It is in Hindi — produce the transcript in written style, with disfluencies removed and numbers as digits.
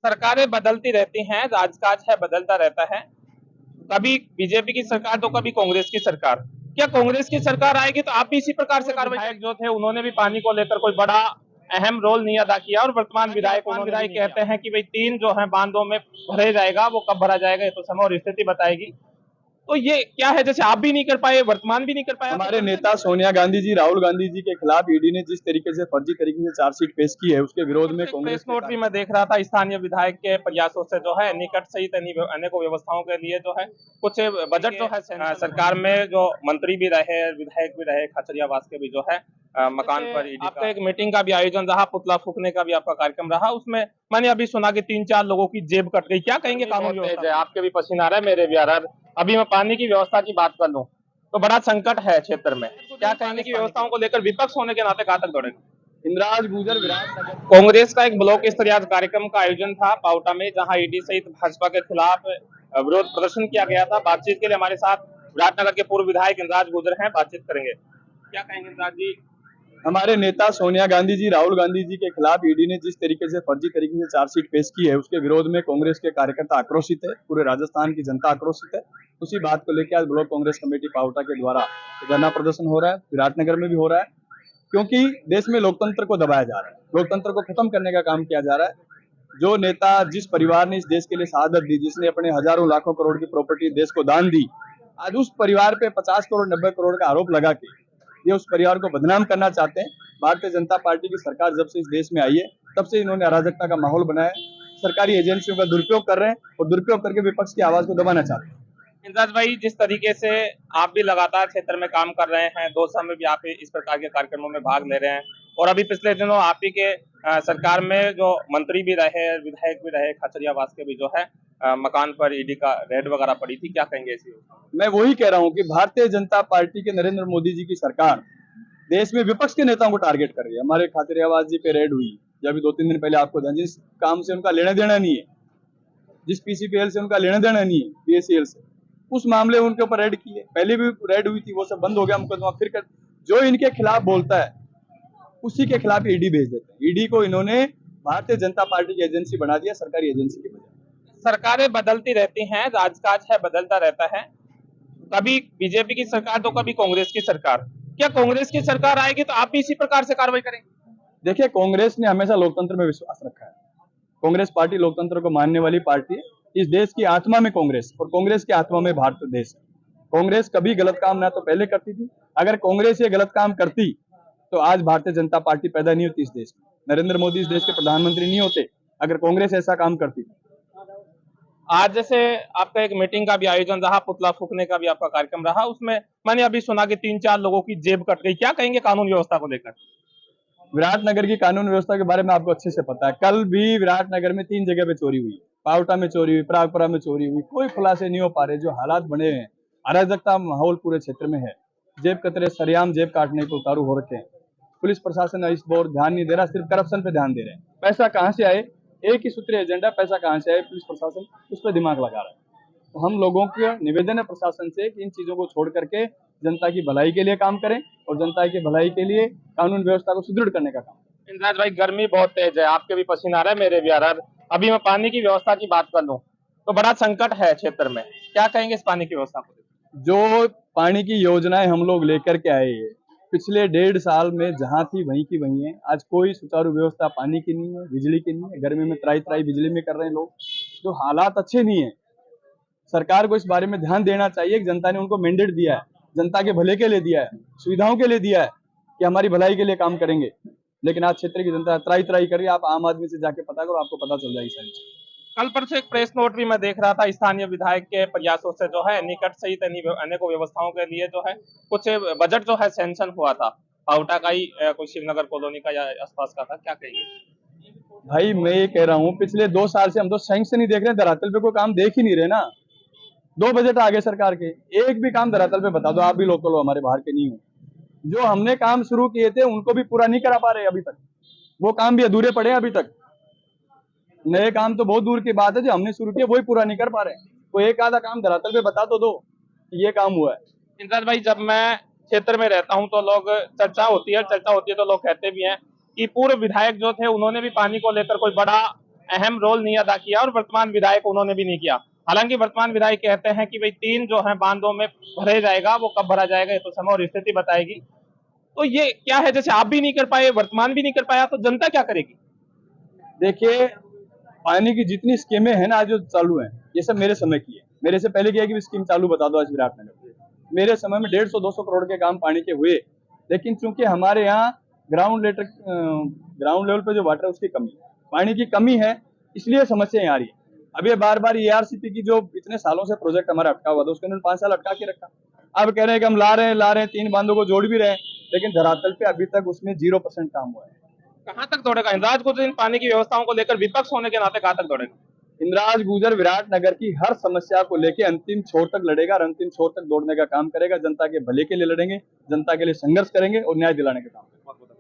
सरकारें बदलती रहती हैं, राजकाज है बदलता रहता है। कभी बीजेपी की सरकार तो कभी कांग्रेस की सरकार। क्या कांग्रेस की सरकार आएगी तो आप भी इसी प्रकार से कार्रवाई? विधायक जो थे उन्होंने भी पानी को लेकर कोई बड़ा अहम रोल नहीं अदा किया और वर्तमान विधायक कहते हैं कि भाई 3 जो है बांधों में भरे जाएगा, वो कब भरा जाएगा ये तो समय और स्थिति बताएगी। तो ये क्या है, जैसे आप भी नहीं कर पाए, वर्तमान भी नहीं कर पाया। हमारे नेता सोनिया गांधी जी, राहुल गांधी जी के खिलाफ ईडी ने जिस तरीके से फर्जी तरीके से चार्जशीट पेश की है, उसके विरोध में प्रेस नोट भी मैं देख रहा था, स्थानीय विधायक के प्रयासों से जो है निकट सहित अनेकों व्यवस्थाओं के लिए जो है कुछ बजट जो है सरकार में जो मंत्री भी रहे, विधायक भी रहे, खाचरियावास के भी जो है मकान पर आपका एक मीटिंग का भी आयोजन रहा, पुतला फूकने का भी आपका कार्यक्रम रहा। उसमें मैंने अभी सुना कि 3-4 लोगों की जेब कट गई। क्या कहेंगे कानून व्यवस्था? आपके भी पसीना आ रहा है, मेरे भी आ रहा है। अभी मैं पानी की व्यवस्था की बात कर लूं तो बड़ा संकट है क्षेत्र में। क्या कहेंगे की व्यवस्थाओं को लेकर विपक्ष होने के नाते कहां तक दौड़ेगा? इंद्राज गुजर विराटनगर कांग्रेस का एक ब्लॉक स्तरीय कार्यक्रम का आयोजन था पाउटा में, जहां ईडी सहित भाजपा के खिलाफ विरोध प्रदर्शन किया गया था। बातचीत के लिए हमारे साथ विराटनगर के पूर्व विधायक इंद्राज गुजर हैं, बातचीत करेंगे। क्या कहेंगे इंद्राज जी? हमारे नेता सोनिया गांधी जी, राहुल गांधी जी के खिलाफ ईडी ने जिस तरीके से फर्जी तरीके से चार्जशीट पेश की है, उसके विरोध में कांग्रेस के कार्यकर्ता आक्रोशित है, पूरे राजस्थान की जनता आक्रोशित है। उसी बात को लेकर आज ब्लॉक कांग्रेस कमेटी पाउटा के द्वारा धरना प्रदर्शन हो रहा है, विराटनगर में भी हो रहा है, क्योंकि देश में लोकतंत्र को दबाया जा रहा है, लोकतंत्र को खत्म करने का काम किया जा रहा है। जो नेता, जिस परिवार ने इस देश के लिए शहादत दी, जिसने अपने हजारों लाखों करोड़ की प्रॉपर्टी देश को दान दी, आज उस परिवार पे 50 करोड़ 90 करोड़ का आरोप लगा के ये उस परिवार को बदनाम करना चाहते हैं। भारतीय जनता पार्टी की सरकार जब से इस देश में आई है, तब से इन्होंने अराजकता का माहौल बनाया, सरकारी एजेंसियों का दुरुपयोग कर रहे हैं और दुरुपयोग करके विपक्ष की आवाज को दबाना चाहते हैं। इंद्राज भाई, जिस तरीके से आप भी लगातार क्षेत्र में काम कर रहे हैं, दौसा में भी आप इस प्रकार के कार्यक्रमों में भाग ले रहे हैं और अभी पिछले दिनों आप ही के सरकार में जो मंत्री भी रहे, विधायक भी रहे, खाचरियावास के भी जो है मकान पर ईडी का रेड वगैरह पड़ी थी। क्या कहेंगे इसी? मैं वही कह रहा हूँ कि भारतीय जनता पार्टी के नरेंद्र मोदी जी की सरकार देश में विपक्ष के नेताओं को टारगेट कर रही है। हमारे खाचरियावास जी पे रेड हुई, जब 2-3 दिन पहले आपको जिस काम से उनका लेना देना नहीं है, जिस पीसीपीएल से उनका लेना देना नहीं है, बीएससीएल से, उस मामले में उनके ऊपर रेड की है। पहले भी रेड हुई थी, वो सब बंद हो गया मुकदमा। फिर कर जो इनके खिलाफ बोलता है उसी के खिलाफ ईडी भेज देते हैं। ईडी को इन्होंने भारतीय जनता पार्टी की एजेंसी बना दिया, सरकारी एजेंसी के बजाय। सरकारें बदलती रहती हैं, राजकाज है बदलता रहता है। कभी बीजेपी की सरकार तो कभी कांग्रेस की सरकार। क्या कांग्रेस की सरकार आएगी तो आप भी इसी प्रकार से कार्रवाई करेंगे? देखिए, कांग्रेस ने हमेशा लोकतंत्र में विश्वास रखा है। कांग्रेस पार्टी लोकतंत्र को मानने वाली पार्टी है। इस देश की आत्मा में कांग्रेस और कांग्रेस की आत्मा में भारत देश है। कांग्रेस कभी गलत काम ना तो पहले करती थी, अगर कांग्रेस ये गलत काम करती तो आज भारतीय जनता पार्टी पैदा नहीं होती इस देश में, नरेंद्र मोदी इस देश के प्रधानमंत्री नहीं होते अगर कांग्रेस ऐसा काम करती। आज जैसे आपका एक मीटिंग का भी आयोजन रहा, पुतला फूकने का भी आपका कार्यक्रम रहा, उसमें मैंने अभी सुना कि 3-4 लोगों की जेब कट गई। क्या कहेंगे कानून व्यवस्था को लेकर? विराटनगर की कानून व्यवस्था के बारे में आपको अच्छे से पता है। कल भी विराटनगर में 3 जगह पे चोरी हुई, पावटा में चोरी हुई, परागपुरा में चोरी हुई, कोई खुलासे नहीं हो पा रहे। जो हालात बने हैं, अराजकता माहौल पूरे क्षेत्र में है, जेब कतरे सरेआम जेब काटने को उतारू हो रखे हैं। पुलिस प्रशासन इस पर ध्यान नहीं दे रहा, सिर्फ करप्शन पे ध्यान दे रहे हैं। पैसा कहाँ से आए, एक ही सूत्री एजेंडा, पैसा कहाँ से आए, पुलिस प्रशासन उस पर दिमाग लगा रहा है। तो हम लोगों का निवेदन है प्रशासन से कि इन चीजों को छोड़ करके जनता की भलाई के लिए काम करें और जनता की भलाई के लिए कानून व्यवस्था को सुदृढ़ करने का काम। इंद्राज भाई, गर्मी बहुत तेज है, आपके भी पसीना आ रहा है, मेरे भी आ रहा है। अभी मैं पानी की व्यवस्था की बात कर लूं तो बड़ा संकट है क्षेत्र में। क्या कहेंगे इस पानी की व्यवस्था को? जो पानी की योजनाएं हम लोग लेकर के आए हैं, पिछले 1.5 साल में जहां थी वहीं की वहीं है। आज कोई सुचारू व्यवस्था पानी की नहीं है, बिजली की नहीं है। गर्मी में त्राई त्राई बिजली में कर रहे हैं लोग। जो हालात अच्छे नहीं है, सरकार को इस बारे में ध्यान देना चाहिए कि जनता ने उनको मैंडेट दिया है, जनता के भले के लिए दिया है, सुविधाओं के लिए दिया है कि हमारी भलाई के लिए काम करेंगे। लेकिन आज क्षेत्र की जनता त्राई त्राई कर रही है। आप आम आदमी से जाके पता करो, आपको पता चल जाएगी सारी चीज। कल परसों एक प्रेस नोट भी मैं देख रहा था, स्थानीय विधायक के प्रयासों से जो है निकट सहित अनेकों व्यवस्थाओं के लिए जो है कुछ बजट जो है सैंक्शन हुआ था। पाउटा का ही कोई शिवनगर कॉलोनी का या आसपास का था। क्या कहेंगे? भाई, मैं ये कह रहा हूँ, पिछले 2 साल से हम तो सैंक्शन ही देख रहे हैं, धरातल पे कोई काम देख ही नहीं रहे ना। 2 बजट आ गए सरकार के, एक भी काम धरातल पे बता दो। आप भी लोकल हो, हमारे बाहर के नहीं हो। जो हमने काम शुरू किए थे उनको भी पूरा नहीं करा पा रहे अभी तक, वो काम भी अधूरे पड़े हैं अभी तक। नए काम तो बहुत दूर की बात है, जो हमने शुरू किया वही पूरा नहीं कर पा रहे। कोई एक आधा काम धरातल पे बता तो दो कि ये काम हुआ है। इंद्राज भाई, जब मैं क्षेत्र में रहता हूं तो लोग चर्चा होती है तो लोग कहते भी हैं कि पूर्व विधायक जो थे उन्होंने भी पानी को लेकर कोई बड़ा अहम रोल नहीं अदा किया और वर्तमान विधायक उन्होंने भी नहीं किया। हालांकि वर्तमान विधायक कहते हैं कि भाई 3 जो है बांधों में भरे जाएगा, वो कब भरा जाएगा ये तो समय और स्थिति बताएगी। तो ये क्या है, जैसे आप भी नहीं कर पाए, वर्तमान भी नहीं कर पाया, तो जनता क्या करेगी? देखिए, पानी की जितनी स्कीमें हैं ना आज जो चालू हैं, ये सब मेरे समय की है। मेरे से पहले क्या है कि स्कीम चालू बता दो आज विराटनगर। मेरे समय में 150-200 करोड़ के काम पानी के हुए, लेकिन चूंकि हमारे यहाँ ग्राउंड लेवल पे जो वाटर है उसकी कमी है, पानी की कमी है, इसलिए समस्या यहाँ आ रही है। अब ये बार बार ERCP की जो इतने सालों से प्रोजेक्ट हमारा अटका हुआ था, उसके उन्होंने 5 साल अटका के रखा। अब कह रहे हैं कि हम ला रहे हैं 3 बांधों को जोड़ भी रहे हैं, लेकिन धरातल पे अभी तक उसमें 0% काम हुआ है। कहां तक दौड़ेगा इंद्राज गुर्जर इन पानी की व्यवस्थाओं को लेकर? विपक्ष होने के नाते कहां तक दौड़ेगा? इंद्राज गुर्जर विराटनगर की हर समस्या को लेकर अंतिम छोर तक लड़ेगा और अंतिम छोर तक दौड़ने का काम करेगा। जनता के भले के लिए लड़ेंगे, जनता के लिए संघर्ष करेंगे और न्याय दिलाने का काम करेंगे।